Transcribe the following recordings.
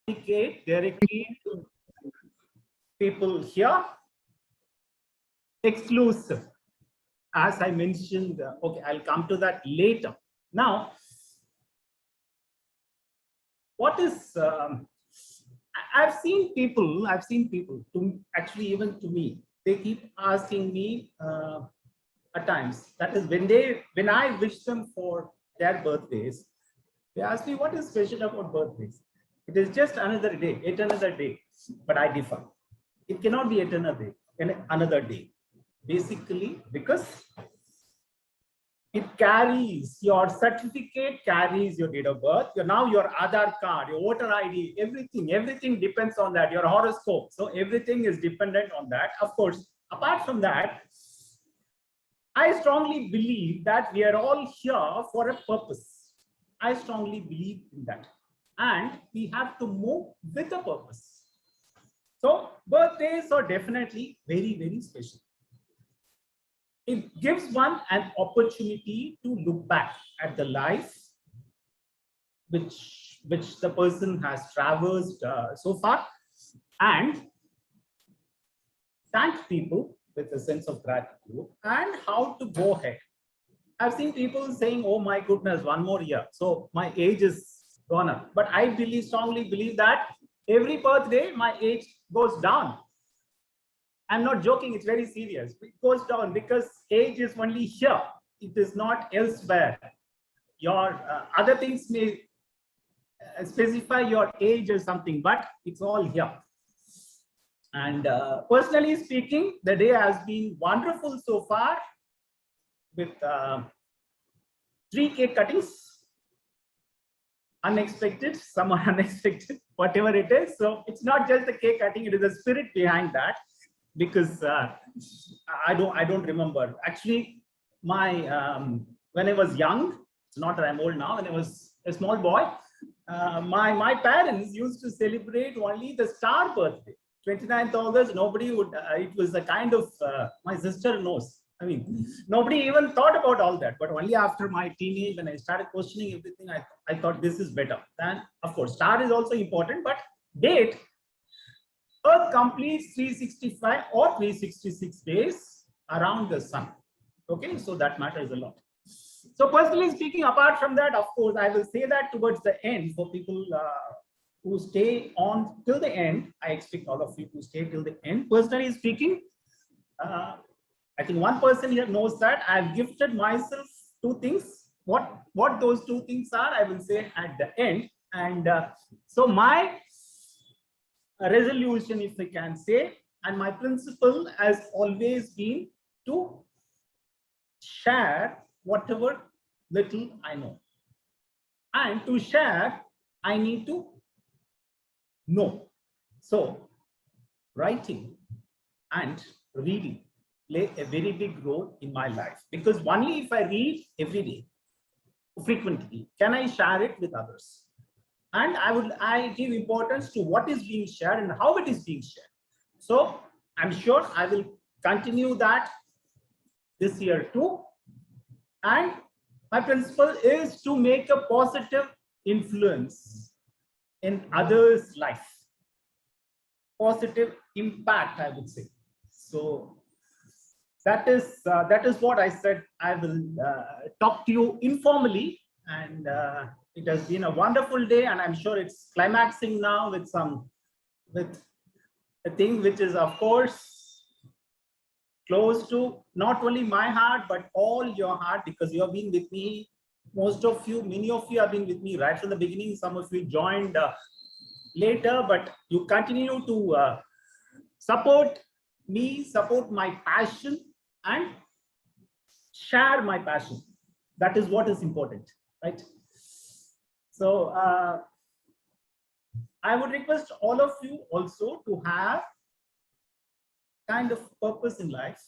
communicate directly to people here. Exclusive, as I mentioned. Okay, I'll come to that later. Now, what is I've seen people to actually, even to me, they keep asking me at times, that is when I wish them for their birthdays, they ask me what is special about birthdays. It is just another day, yet another day. But I differ. It cannot be yet another day. Basically, because it carries, your certificate carries your date of birth, now your Aadhaar card, your voter ID, everything depends on that, your horoscope. So everything is dependent on that. Of course, apart from that, I strongly believe that we are all here for a purpose. I strongly believe in that. And we have to move with a purpose. So birthdays are definitely very, very special. It gives one an opportunity to look back at the life which the person has traversed so far, and thank people with a sense of gratitude and how to go ahead. I've seen people saying, oh my goodness, one more year, so my age is gone up. But I strongly believe that every birthday my age goes down. I'm not joking, it's very serious. It goes down because age is only here. It is not elsewhere. Your other things may specify your age or something, but it's all here. And personally speaking, the day has been wonderful so far, with 3 cake cuttings. Unexpected, some are unexpected, whatever it is. So it's not just the cake cutting, it is the spirit behind that. Because I don't remember. Actually, when I was young, it's not that I'm old now, when I was a small boy, my parents used to celebrate only the star birthday. 29th August, nobody would, it was a kind of, my sister knows. I mean, nobody even thought about all that. But only after my teenage, when I started questioning everything, I thought this is better. And of course, star is also important, but date, Earth completes 365 or 366 days around the sun. Okay, so that matters a lot. So personally speaking, apart from that, of course, I will say that towards the end, for people who stay on till the end, I expect all of you to stay till the end. Personally speaking, I think one person here knows that I've gifted myself 2 things. What those 2 things are, I will say at the end. And so my resolution, if I can say, and my principle has always been to share whatever little I know. And to share, I need to know. So writing and reading play a very big role in my life, because only if I read every day, frequently, can I share it with others. And I give importance to what is being shared and how it is being shared. So I'm sure I will continue that this year too. And my principle is to make a positive influence in others' life. Positive impact, I would say. So that is what I said. I will talk to you informally, and it has been a wonderful day, and I'm sure it's climaxing now with a thing which is, of course, close to not only my heart, but all your heart, because you have been with me. Most of you, many of you have been with me right from the beginning. Some of you joined later, but you continue to support me, support my passion, and share my passion. That is what is important, right? So I would request all of you also to have kind of purpose in life.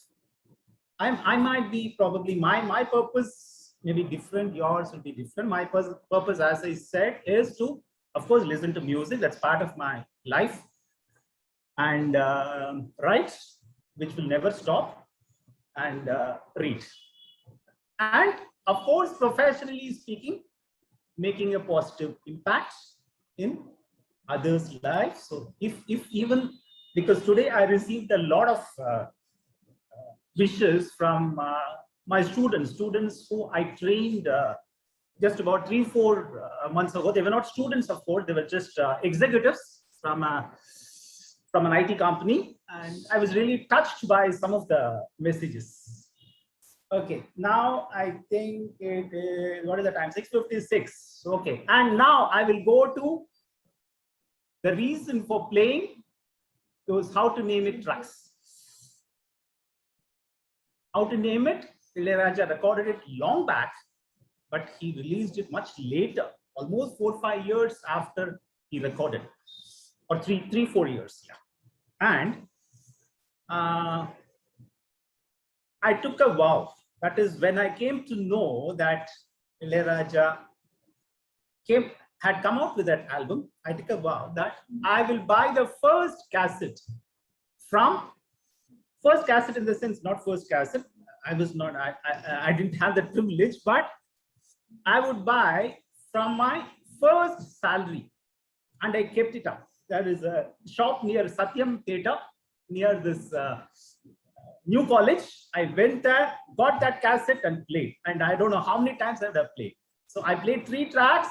I might be probably my purpose may be different, yours will be different. My purpose, as I said, is to, of course, listen to music. That's part of my life. And write, which will never stop, and read. And of course, professionally speaking, making a positive impact in others' lives. So if even, because today I received a lot of wishes from my students who I trained just about 3-4 months ago. They were not students, of course, they were just executives from an IT company, and I was really touched by some of the messages. Okay, now I think it is, what is the time? 6:56. Okay, and now I will go to the reason for playing those how to name it tracks. How to name it, ILaiyaraaja recorded it long back, but he released it much later, almost 4-5 years after he recorded, or 3-4 years. Yeah. And I took a vow. That is when I came to know that ILaiyaraaja had come out with that album. I took a vow that I will buy the first cassette in the sense, not first cassette. I was not, I didn't have that privilege, but I would buy from my first salary, and I kept it up. There is a shop near Satyam Theatre, near this new college. I went there, got that cassette and played. And I don't know how many times I would have played. So I played 3 tracks.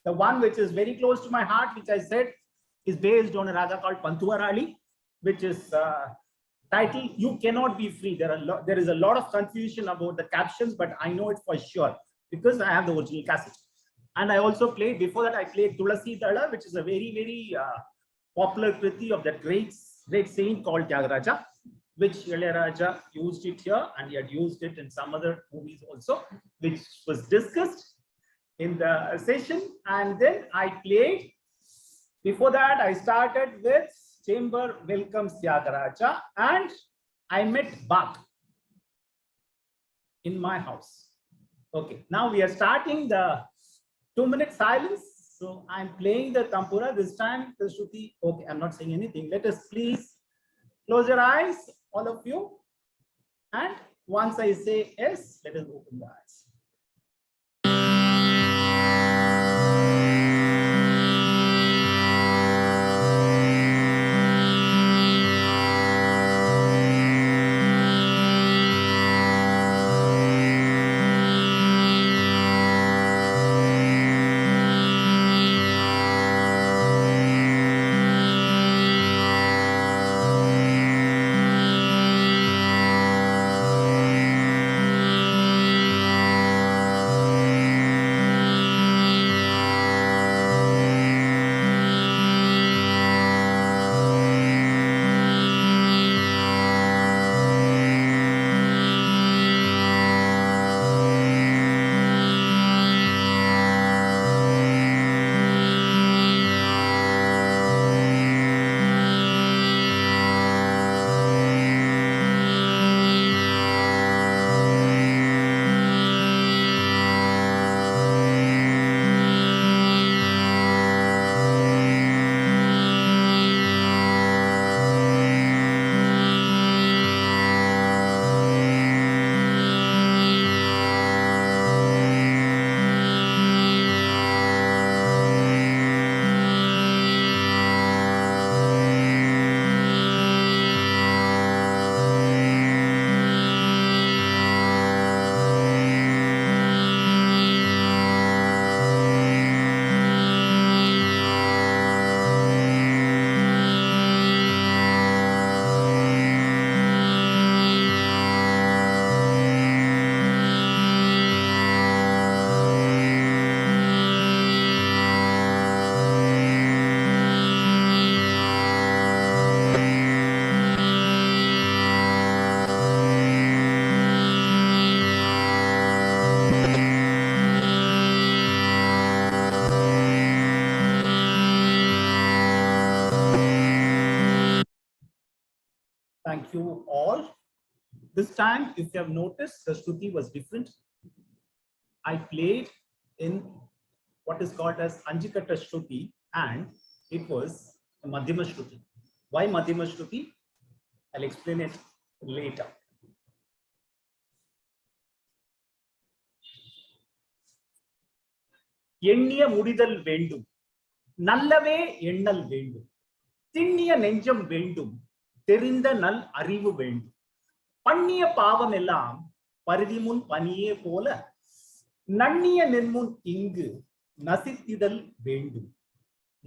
The one which is very close to my heart, which I said is based on a raga called Pantuvarali, which is titled "You Cannot Be Free." There is a lot of confusion about the captions, but I know it for sure because I have the original cassette. And I also played, before that I played Tulasi Dala, which is a very popular kriti of that great saint called Tyagaraja, which ILaiyaraaja used it here, and he had used it in some other movies also, which was discussed in the session. And then I played, before that I started with Chamber Welcomes Tyagaraja, and I met Bach in my house. Okay, now we are starting the 2-minute silence. So I'm playing the Tampura this time, the Shruti. Okay, I'm not saying anything. Let us please close your eyes, all of you. And once I say yes, let us open the eyes. Thank you all. This time, if you have noticed, the Shruti was different. I played in what is called as Anjikata Shruti, and it was a Madhyama Shruti. Why Madhyama Shruti? I'll explain it later. எண்ணிய முடிதல் வேண்டும். நல்லவே எண்ணல் வேண்டும், திண்ணிய நெஞ்சம் வேண்டும், தெரிந்த நல் அறிவு வேண்டும், பண்ணிய பாவம் எல்லாம் பருதிமுன் பனியே போல நன்னிய நென்முன் இங்கு நசித்திதல் வேண்டும்,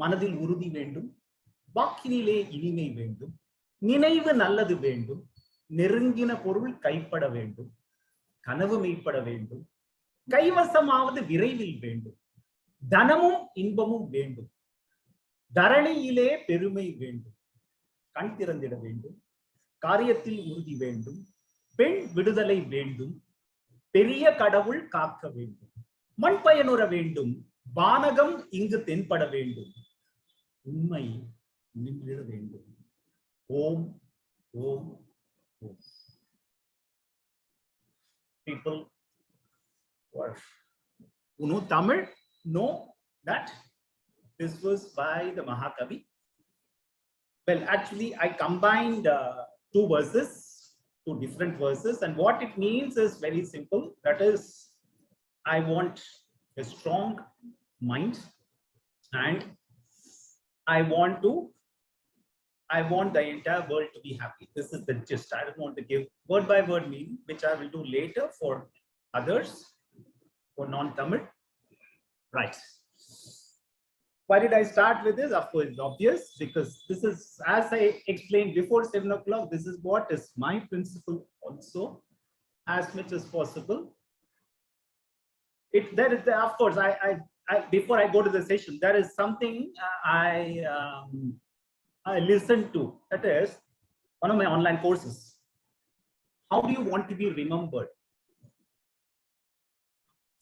மனதில் உறுதி வேண்டும், வாக்கினிலே இனிமை வேண்டும், நினைவு நல்லது வேண்டும், நெருங்கின பொருள் கைப்பட வேண்டும், கனவு மெய்ப்பட வேண்டும், கைவசமாவது விரைவில் வேண்டும், தனமும் இன்பமும் வேண்டும், தரணியிலே பெருமை வேண்டும், கண் திறந்திட வேண்டும், காரியத்தில் உறுதி வேண்டும், பெண் விடுதலை வேண்டும், பெரிய கடவுள் காக்க வேண்டும், மண் பயனுற வேண்டும், வானகம் இங்கு தென்பட வேண்டும், உண்மை நின்றிட வேண்டும். ஓம் ஓம் ஓம். People who know Tamil know that this was by the Mahakavi. Well, actually, I combined two verses, two different verses, and what it means is very simple. That is, I want a strong mind, and I want the entire world to be happy. This is the gist. I don't want to give word by word meaning, which I will do later for others, for non-Tamil. Right. Why did I start with this? Of course, it's obvious, because this is, as I explained before 7 o'clock, this is what is my principle also, as much as possible. There is, of course, before I go to the session, there is something I listen to. That is one of my online courses. How do you want to be remembered?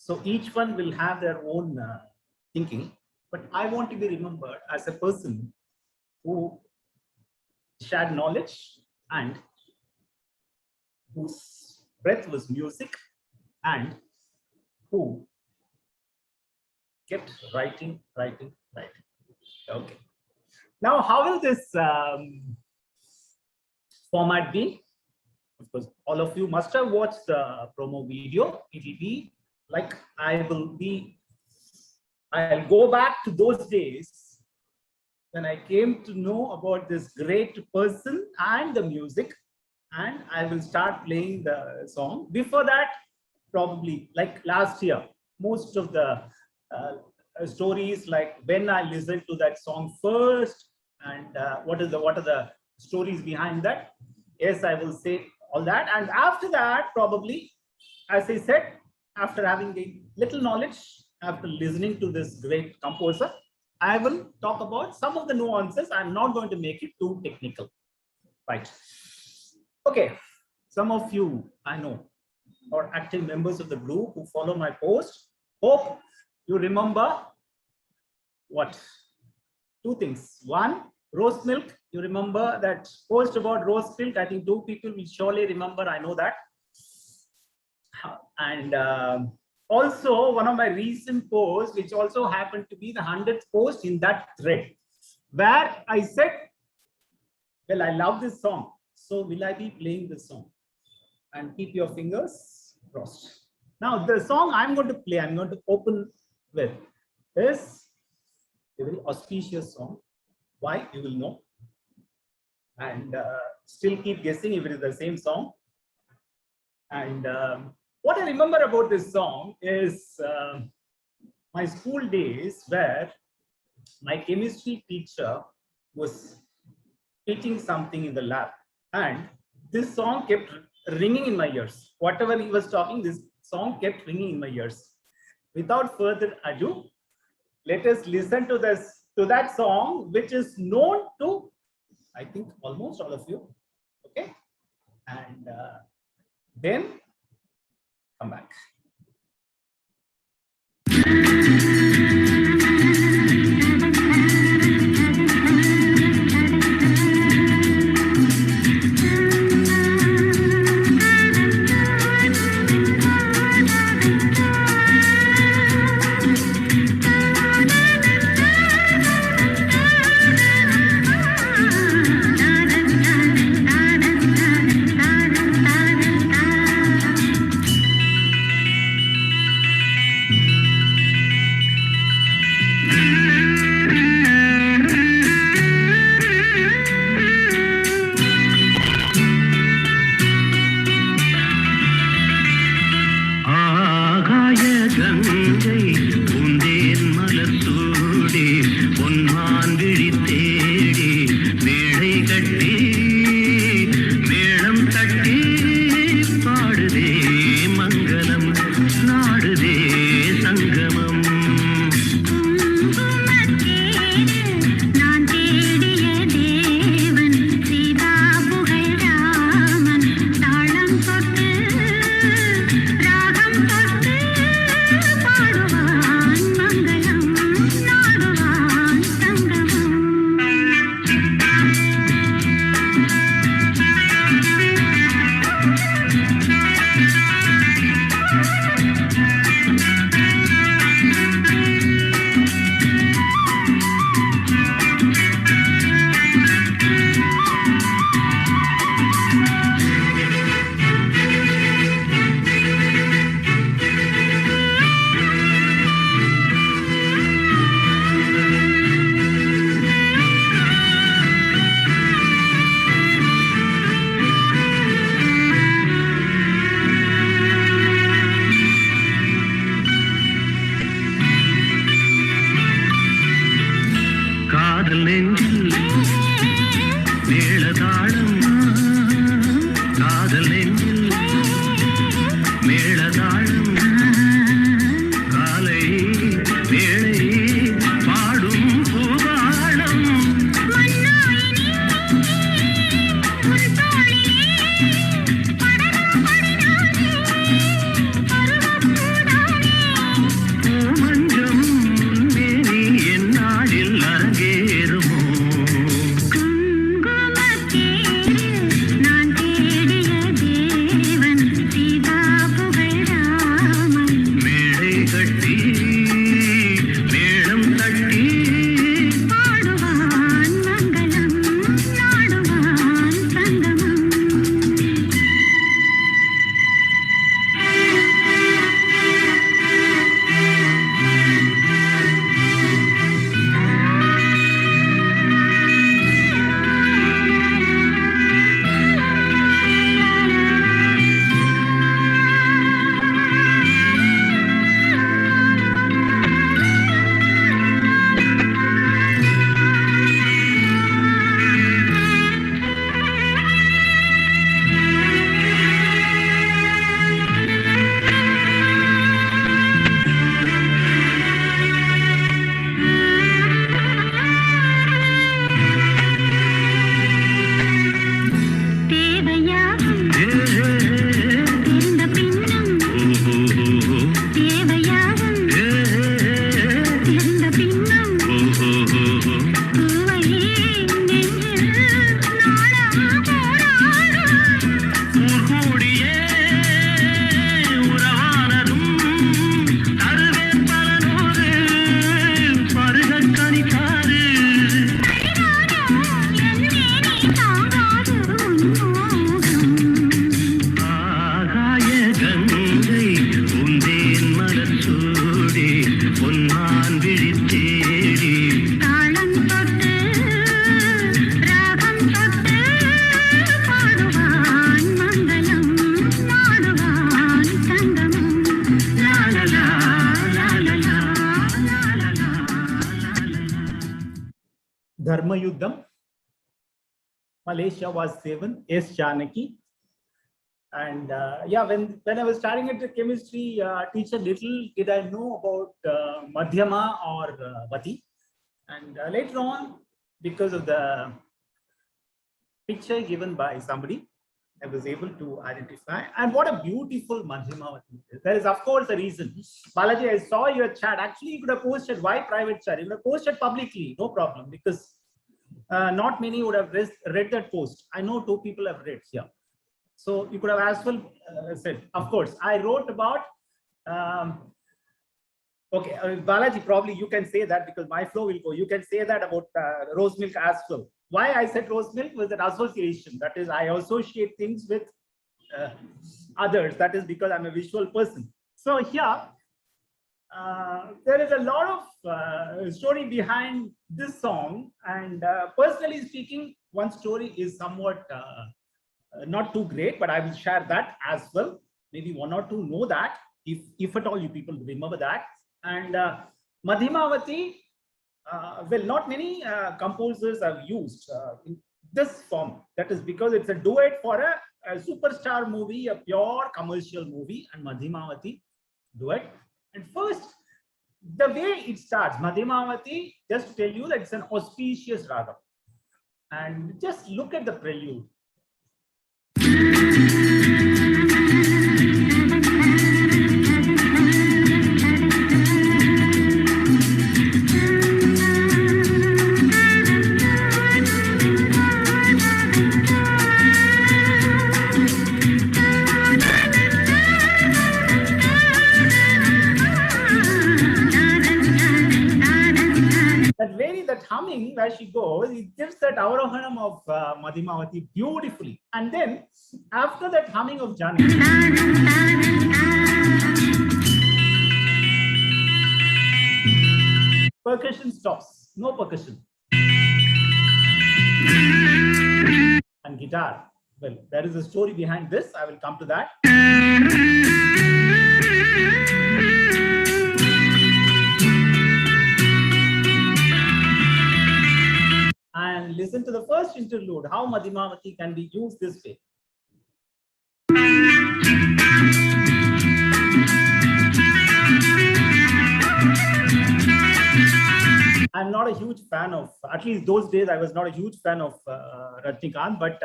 So each one will have their own thinking, but I want to be remembered as a person who shared knowledge and whose breath was music and who kept writing. Okay. Now, how will this format be? Of course, all of you must have watched the promo video. It will be like I'll go back to those days when I came to know about this great person and the music, and I will start playing the song. Before that, probably like last year, most of the stories, like when I listened to that song first, and what are the stories behind that. Yes, I will say all that, and after that, probably, as I said, after having a little knowledge, after listening to this great composer, I will talk about some of the nuances. I'm not going to make it too technical. Right. Okay. Some of you, I know, are active members of the group who follow my post. Hope you remember what? Two things. One, rose milk. You remember that post about rose milk? I think two people will surely remember. I know that. And also one of my recent posts, which also happened to be the 100th post in that thread, where I said, well, I love this song, so will I be playing this song? And keep your fingers crossed. Now, the song I'm going to play, I'm going to open with, is a very auspicious song. Why? You will know. And still keep guessing if it is the same song. And what I remember about this song is my school days, where my chemistry teacher was teaching something in the lab, and this song kept ringing in my ears. Whatever he was talking, this song kept ringing in my ears. Without further ado, let us listen to that song, which is known to, I think, almost all of you. Okay, and then come back. Malaysia was 7, S. Janaki. And yeah, when I was starting at the chemistry teacher, little did I know about Madhyama or Vati. And later on, because of the picture given by somebody, I was able to identify. And what a beautiful Madhyamavati is. There is, of course, a reason. Balaji, I saw your chat. Actually, you could have posted, why private chat? You could have posted publicly, no problem, because not many would have read that post. I know 2 people have read here. So you could have as well said, of course, I wrote about, okay, Balaji, probably you can say that because my flow will go. You can say that about rose milk as well. Why I said rose milk was an association. That is, I associate things with others. That is because I'm a visual person. So here, there is a lot of story behind this song. And personally speaking, one story is somewhat not too great, but I will share that as well. Maybe 1 or 2 know that, if at all you people remember that. And Madhyamavati, well, not many composers have used in this form. That is because it's a duet for a superstar movie, a pure commercial movie, and Madhyamavati duet. And first, the way it starts, Madhyamavati, just to tell you that it's an auspicious raga. And just look at the prelude. That humming where she goes, it gives that avarohanam of Madhyamavati beautifully. And then after that humming of Janaki, percussion stops, no percussion. And guitar, well, there is a story behind this. I will come to that. And listen to the first interlude, how Madhyamavati can be used this way. I'm not a huge fan of, at least those days, I was not a huge fan of Rajnikant, but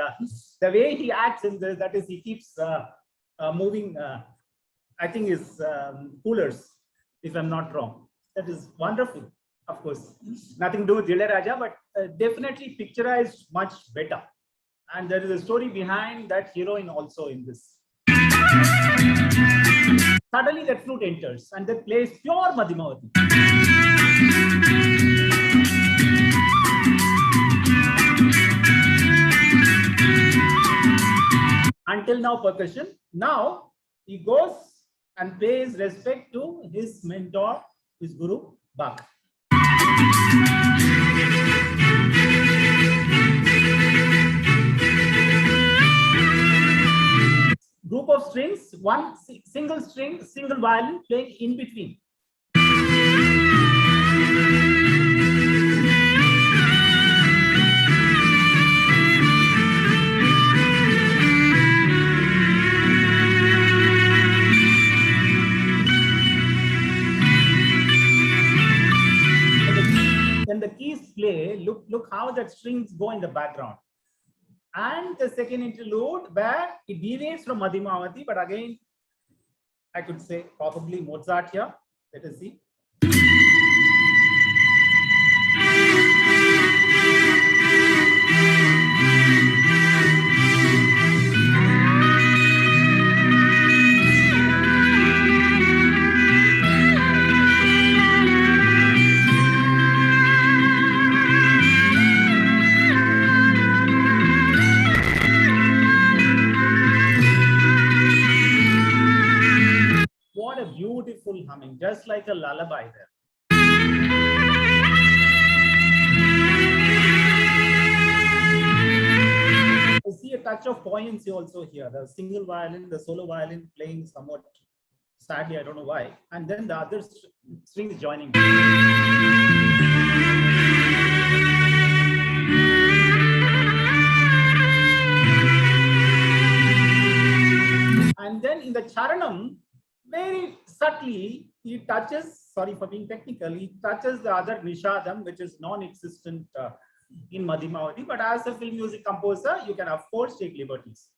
the way he acts in this, that is, he keeps moving, I think, his coolers, if I'm not wrong. That is wonderful. Of course, nothing to do with ILaiyaraaja, but definitely picturized much better. And there is a story behind that heroine also in this. Suddenly that flute enters and that plays pure Madhyamavati. Until now percussion. Now he goes and pays respect to his mentor, his guru, Bach. Group of strings, one single string, single violin playing in between. When the keys play, look how that strings go in the background. And the second interlude where it deviates from Madhyamavati, but again, I could say probably Mozart here. Let us see. What a beautiful humming, just like a lullaby there. I see a touch of poignancy also here. The single violin, the solo violin playing somewhat sadly, I don't know why. And then the other strings joining. then in the Charanam, very subtly, he touches, sorry for being technical, he touches the other Nishadam, which is non-existent in Madhimavati. But as a film music composer, you can of course take liberties.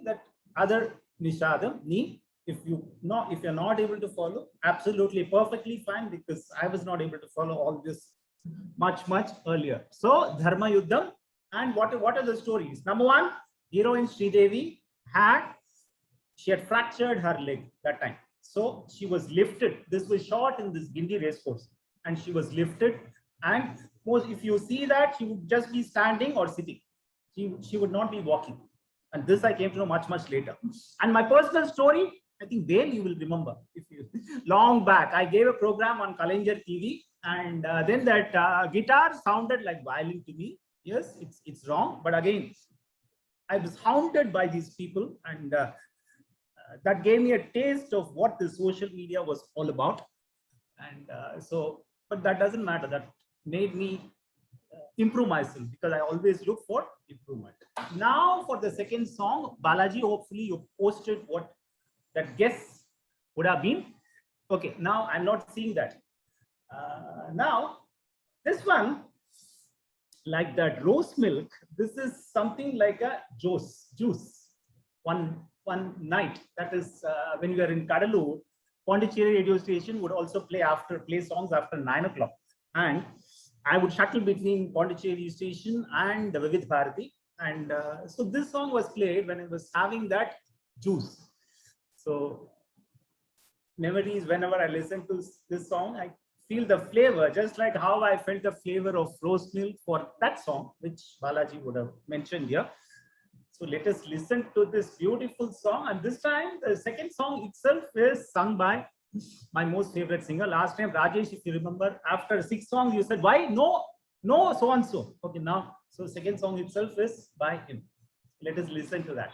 That other Nishadam, Ni, if you're not able to follow, absolutely perfectly fine, because I was not able to follow all this much earlier. So Dharma Yuddham, and what are the stories? Number one, heroine Sridevi she had fractured her leg that time. So she was lifted. This was shot in this Gindi racecourse, and she was lifted. And if you see that, she would just be standing or sitting. She would not be walking. And this I came to know much later. And my personal story, I think Dale, you will remember, if you long back, I gave a program on Kalanjar TV, and then that guitar sounded like violin to me. Yes, it's wrong, but again, I was hounded by these people, and that gave me a taste of what the social media was all about. And but that doesn't matter. That made me improve myself, because I always look for improvement. Now for the second song, Balaji, hopefully you posted what that guess would have been. Okay, now I'm not seeing that. Now this one, like that rose milk, this is something like a juice. One night, that is when you are in Kadalur, Pondicherry radio station would also play songs after 9 o'clock, and I would shuttle between Pondicherry station and the Vividh Bharati, and so this song was played when I was having that juice. So memories, whenever I listen to this song, I feel the flavor, just like how I felt the flavor of rose milk for that song, which Balaji would have mentioned here. So let us listen to this beautiful song. And this time, the second song itself is sung by my most favorite singer. Last time, Rajesh, if you remember, after 6 songs, you said, why? No, so and so. Okay, now, so second song itself is by him. Let us listen to that.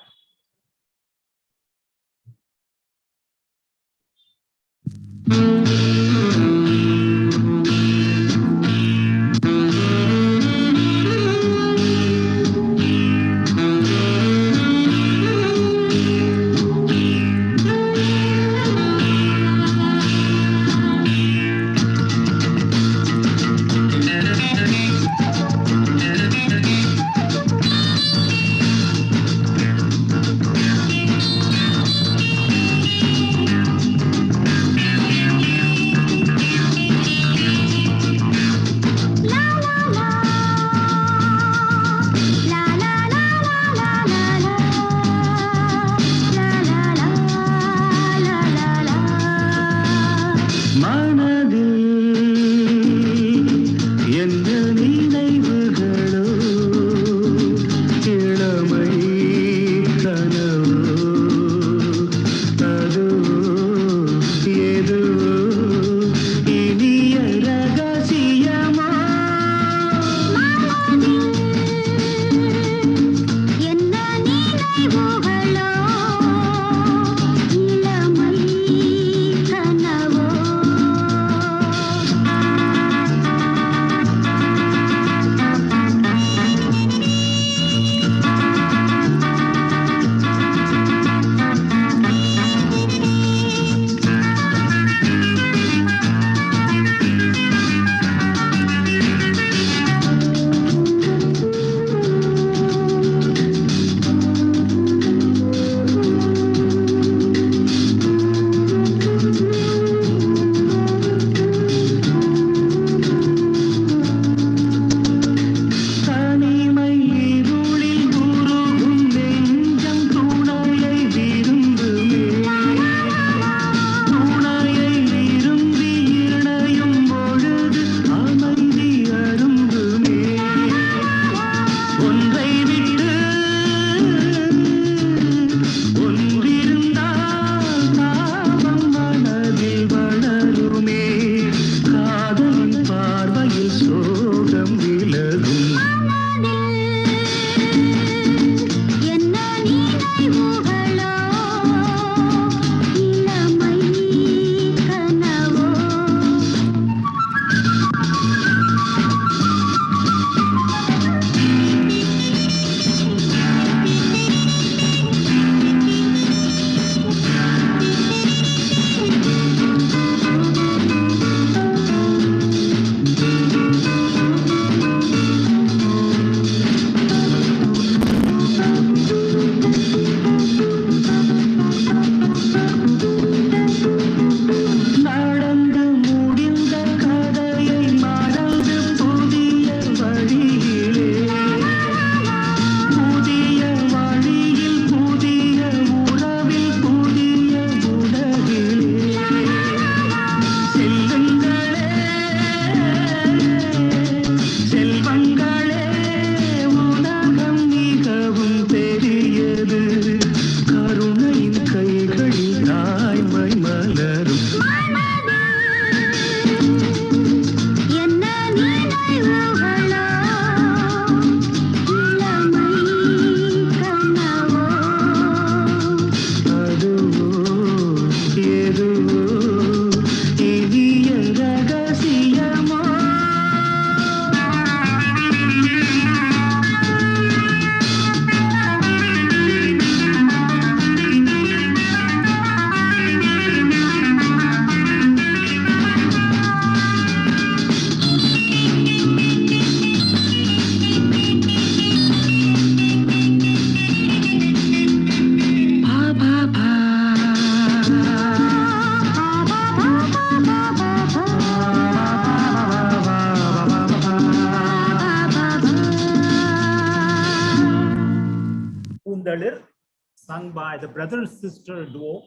sung by the brother-sister duo,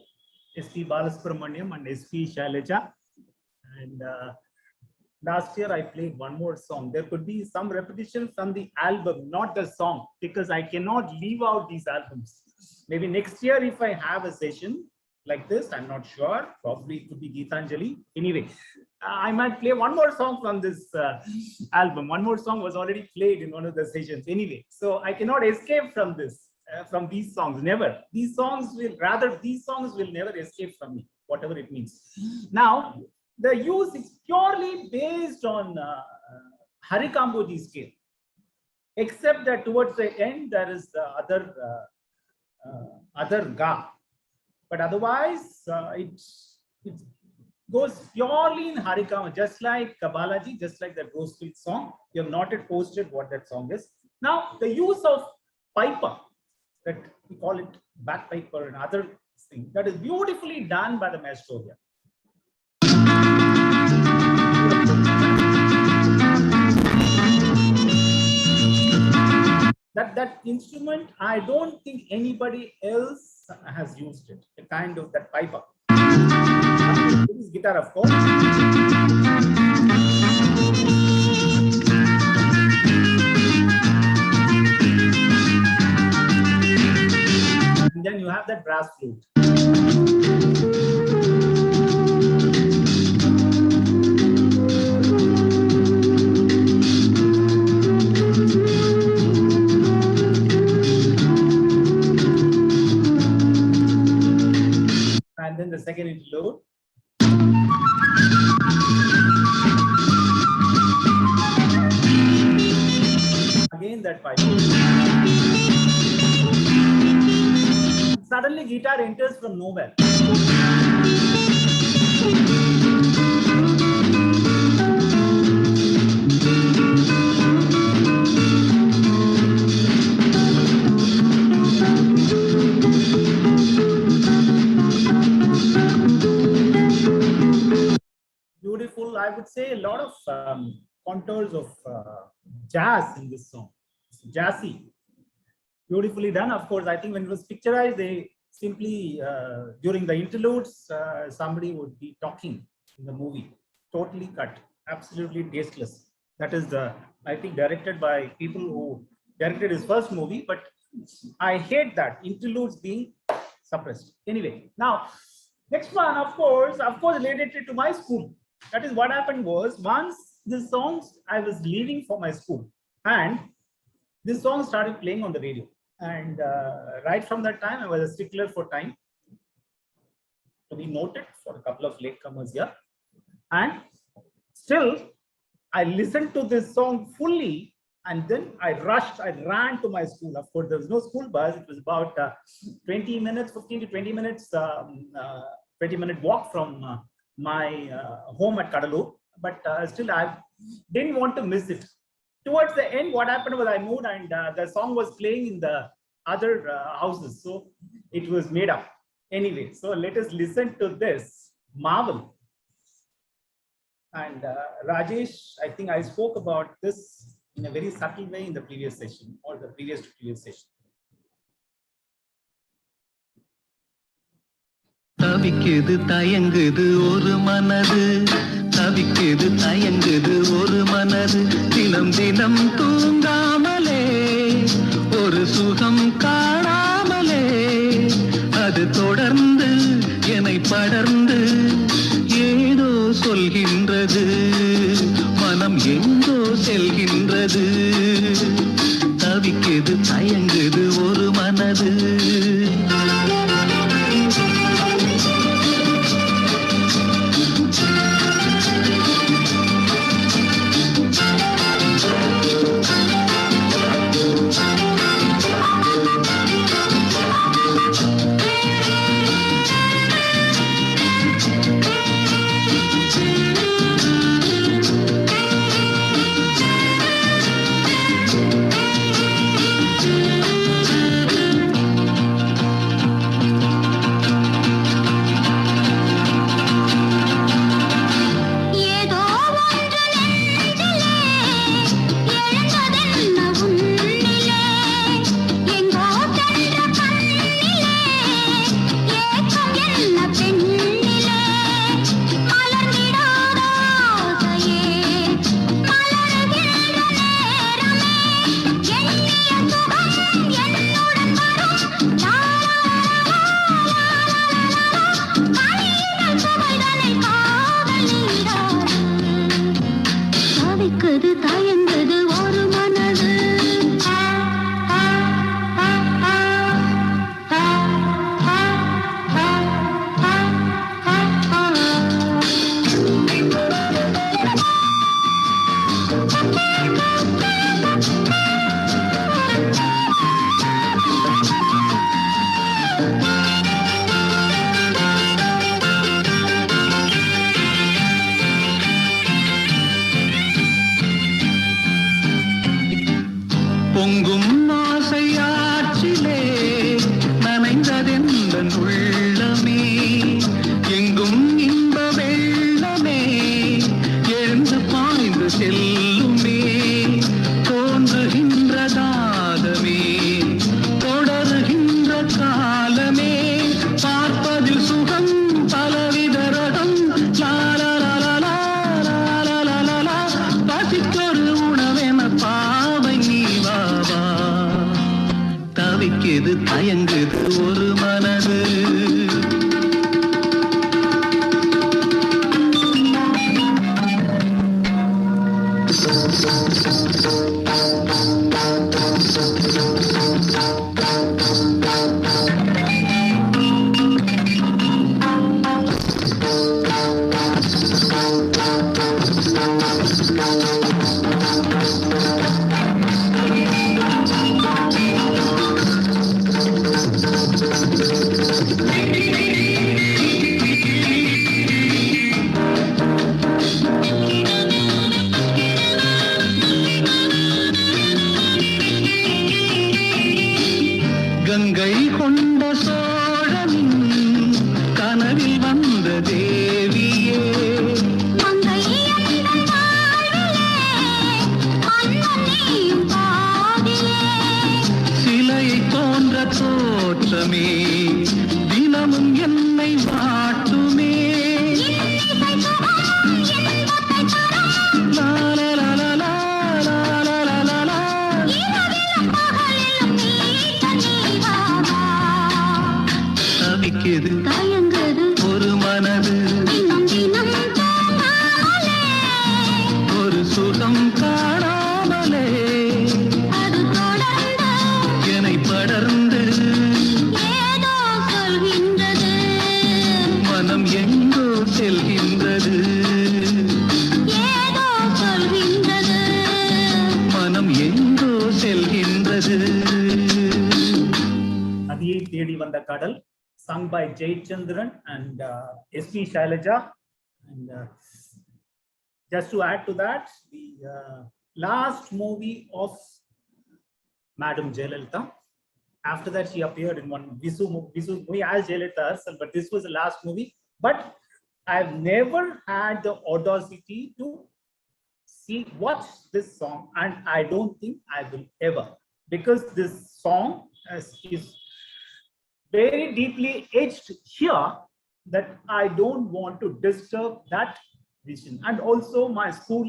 S.P. Balasubramaniam and S.P. Shailaja. And last year I played one more song. There could be some repetition from the album, not the song, because I cannot leave out these albums. Maybe next year if I have a session like this, I'm not sure. Probably it could be Geetanjali. Anyway, I might play one more song from this album. One more song was already played in one of the sessions. Anyway, so I cannot escape from this, from these songs. Never. These songs will never escape from me, whatever it means. Now, the use is purely based on Harikamboji scale, except that towards the end there is the other ga. But otherwise, it goes purely in Harikam, just like Kabalaji, just like that Rosefield song. You have not yet posted what that song is. Now, the use of piper, that we call it bagpiper and other thing, that is beautifully done by the maestro here. That instrument, I don't think anybody else has used it. A kind of that piper. This is guitar, of course. And then you have that brass flute. And then the second interlude. Again that pipe. Suddenly guitar enters from nowhere. Beautiful, I would say a lot of contours of jazz in this song. It's jazzy, beautifully done. Of course, I think when it was picturized, they simply during the interludes, somebody would be talking in the movie. Totally cut, absolutely tasteless. That is I think directed by people who directed his first movie, but I hate that interludes being suppressed. Anyway, now next one, of course, related to my school. That is what happened was, once this songs, I was leaving for my school and this song started playing on the radio. And right from that time, I was a stickler for time, to be noted for a couple of latecomers here. And still, I listened to this song fully and then I ran to my school. Of course, there was no school bus. It was about 20 minutes, 15 to 20 minutes, 20-minute walk from my home at Kadalur, but still I didn't want to miss it. Towards the end, what happened was I moved and the song was playing in the other houses, so it was made up. Anyway, so let us listen to this marvel. And Rajesh, I think I spoke about this in a very subtle way in the previous session or the previous session. தவிக்குது தயங்குது ஒரு மனது, தவிக்குது தயங்குது ஒரு மனது, தினம் தினம் தூங்காமலே ஒரு சுகம் காணாமலே, அது தொடர்ந்து என்னை படர்ந்து ஏதோ சொல்கின்றது, மனம் எங்கோ செல்கின்றது, தவிக்குது தயங்குது ஒரு மனது. மனது கங்கை கொண்ட சோழனின் கனவில் வந்த தேவியே சிலையை போன்ற தோற்றமே தினமும் என்னை வாட்டுமே தவிக்குது ஒரு மனது ஒரு சுகம் காணாமலே என்னை படர்ந்து மனம் எங்கோ செல்கின்றது மனம் எங்கோ செல்கின்றது நதியை தேடி வந்த கடல், sung by Jayachandran and S.P. Shailaja. And just to add to that, the last movie of Madam Jayalalitha. After that, she appeared in one Visu movie as Jayalalitha herself, but this was the last movie. But I've never had the audacity to watch this song, and I don't think I will ever, because this song is very deeply etched here that I don't want to disturb that vision. And also my school,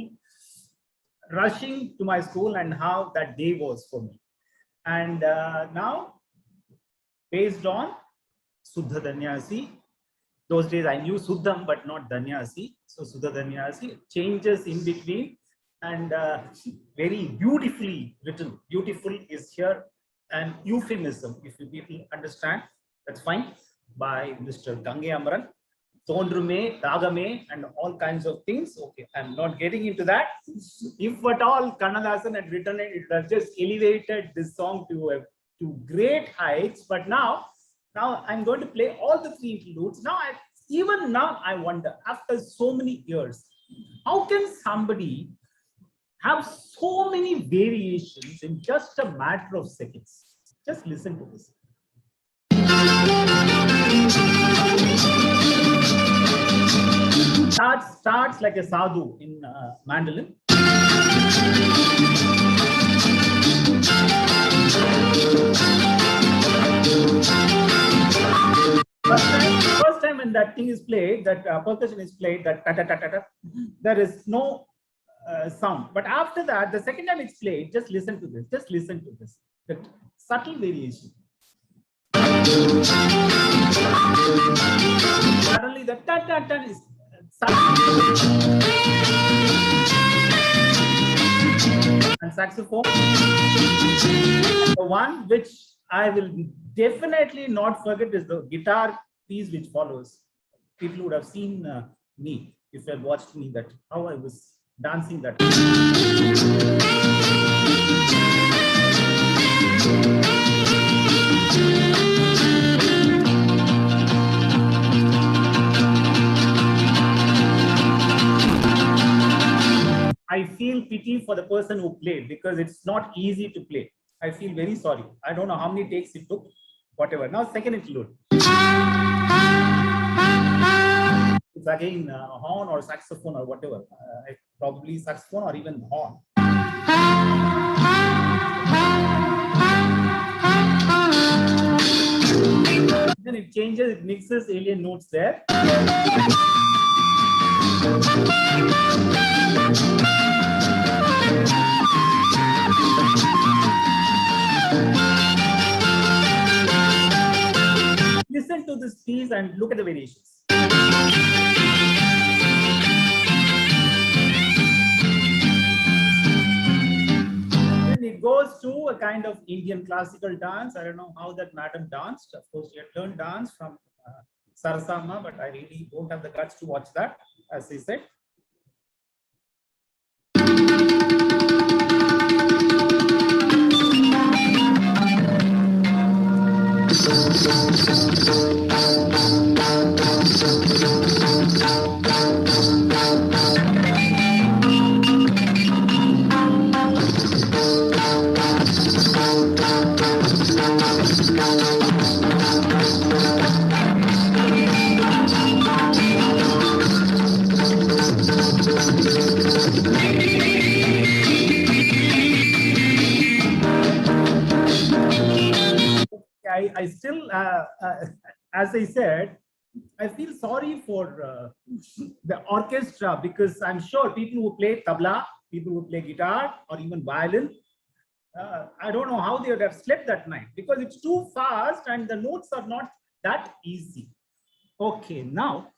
rushing to my school and how that day was for me. And now, based on Suddha Danyasi, those days I knew Suddham but not Danyasi. So Suddha Danyasi changes in between, and very beautifully written. Beautiful is here, and euphemism, if you people understand, that's fine, by Mr. Gange Amaran, Tondrume, Ragame, and all kinds of things. Okay, I'm not getting into that. If at all Kannadasan had written it, it has just elevated this song to great heights. But now I'm going to play all the three interludes. Even now I wonder, after so many years, how can somebody have so many variations in just a matter of seconds? Just listen to this. Starts like a sadhu in mandolin. First time when that thing is played, that percussion is played, that ta ta ta ta ta, there is no sound. But after that, the second time it's played, just listen to this. Just listen to this. That subtle variation. Suddenly the ta ta ta is and saxophone. The one which I will definitely not forget is the guitar piece which follows. People would have seen me if they had watched me, that how I was dancing that. I feel pity for the person who played, because it's not easy to play. I feel very sorry. I don't know how many takes it took, whatever. Now, second interlude. It's again horn or saxophone or whatever. Probably saxophone or even horn. Then it changes, it mixes alien notes there. listen to this piece and look at the variations. Then it goes to a kind of Indian classical dance. I don't know how that madam danced. Of course, she had learned dance from Sarasama, but I really don't have the guts to watch that, as he said. I still, as I said, I feel sorry for the orchestra, because I'm sure people who play tabla, people who play guitar or even violin, I don't know how they would have slept that night, because it's too fast and the notes are not that easy. Okay, now